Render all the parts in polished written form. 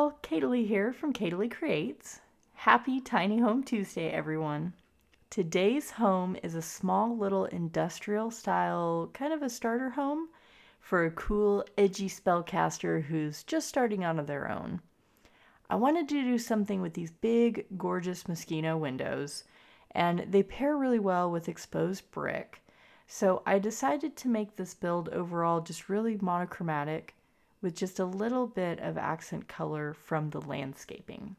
y'all, Caidily here from CaidilyCreates. Happy Tiny Home Tuesday, everyone. Today's home is a small little industrial style, kind of a starter home for a cool, edgy spellcaster who's just starting out on their own. I wanted to do something with these big, gorgeous Moschino windows, and they pair really well with exposed brick. So I decided to make this build overall just really monochromatic, with just a little bit of accent color from the landscaping.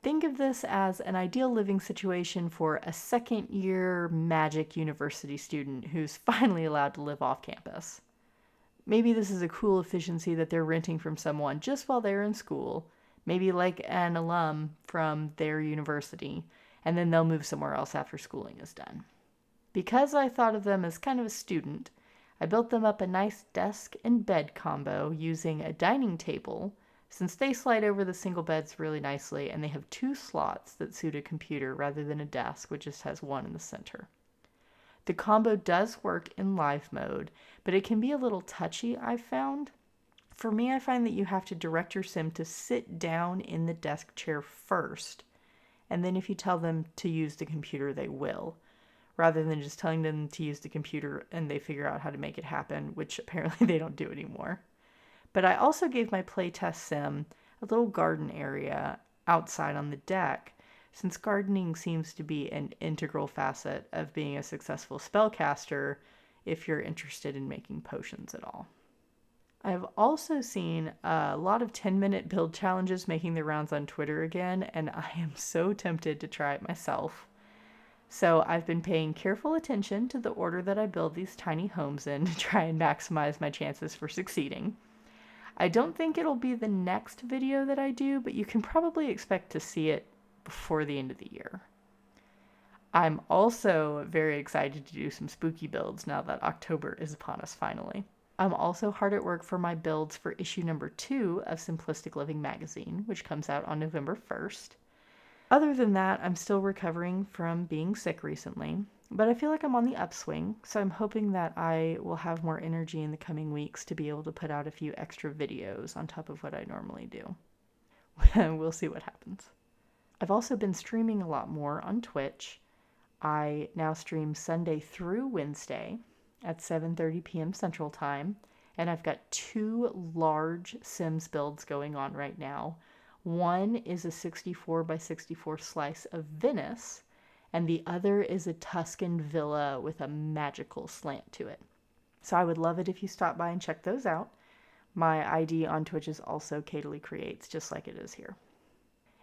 Think of this as an ideal living situation for a second-year magic university student who's finally allowed to live off campus. Maybe this is a cool efficiency that they're renting from someone just while they're in school, maybe like an alum from their university, and then they'll move somewhere else after schooling is done. Because I thought of them as kind of a student, I built them up a nice desk and bed combo using a dining table, since they slide over the single beds really nicely and they have 2 slots that suit a computer rather than a desk, which just has one in the center. The combo does work in live mode, but it can be a little touchy, I've found. For me, I find that you have to direct your sim to sit down in the desk chair first, and then if you tell them to use the computer, they will, rather than just telling them to use the computer and they figure out how to make it happen, which apparently they don't do anymore. But I also gave my playtest sim a little garden area outside on the deck, since gardening seems to be an integral facet of being a successful spellcaster if you're interested in making potions at all. I've also seen a lot of 10-minute build challenges making their rounds on Twitter again, and I am so tempted to try it myself. So I've been paying careful attention to the order that I build these tiny homes in to try and maximize my chances for succeeding. I don't think it'll be the next video that I do, but you can probably expect to see it before the end of the year. I'm also very excited to do some spooky builds now that October is upon us finally. I'm also hard at work for my builds for issue number 2 of Simplistic Living magazine, which comes out on November 1st. Other than that, I'm still recovering from being sick recently, but I feel like I'm on the upswing, so I'm hoping that I will have more energy in the coming weeks to be able to put out a few extra videos on top of what I normally do. We'll see what happens. I've also been streaming a lot more on Twitch. I now stream Sunday through Wednesday at 7:30 p.m. Central Time, and I've got 2 large Sims builds going on right now. One is a 64 by 64 slice of Venice, and the other is a Tuscan villa with a magical slant to it. So I would love it if you stop by and check those out. My ID on Twitch is also CaidilyCreates, just like it is here.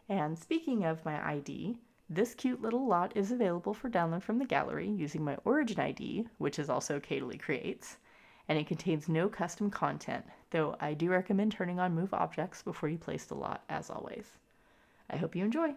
And speaking of my ID, this cute little lot is available for download from the gallery using my Origin ID, which is also CaidilyCreates, and it contains no custom content, though I do recommend turning on Move Objects before you place the lot, as always. I hope you enjoy!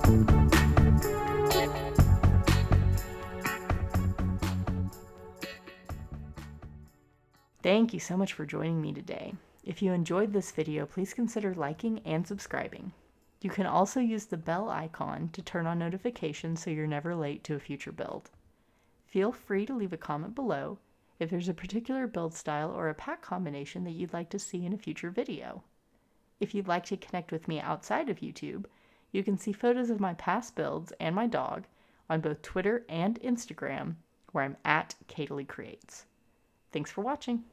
Thank you so much for joining me today. If you enjoyed this video, please consider liking and subscribing. You can also use the bell icon to turn on notifications so you're never late to a future build. Feel free to leave a comment below if there's a particular build style or a pack combination that you'd like to see in a future video. If you'd like to connect with me outside of YouTube, you can see photos of my past builds and my dog on both Twitter and Instagram, where I'm at CaidilyCreates. Thanks for watching.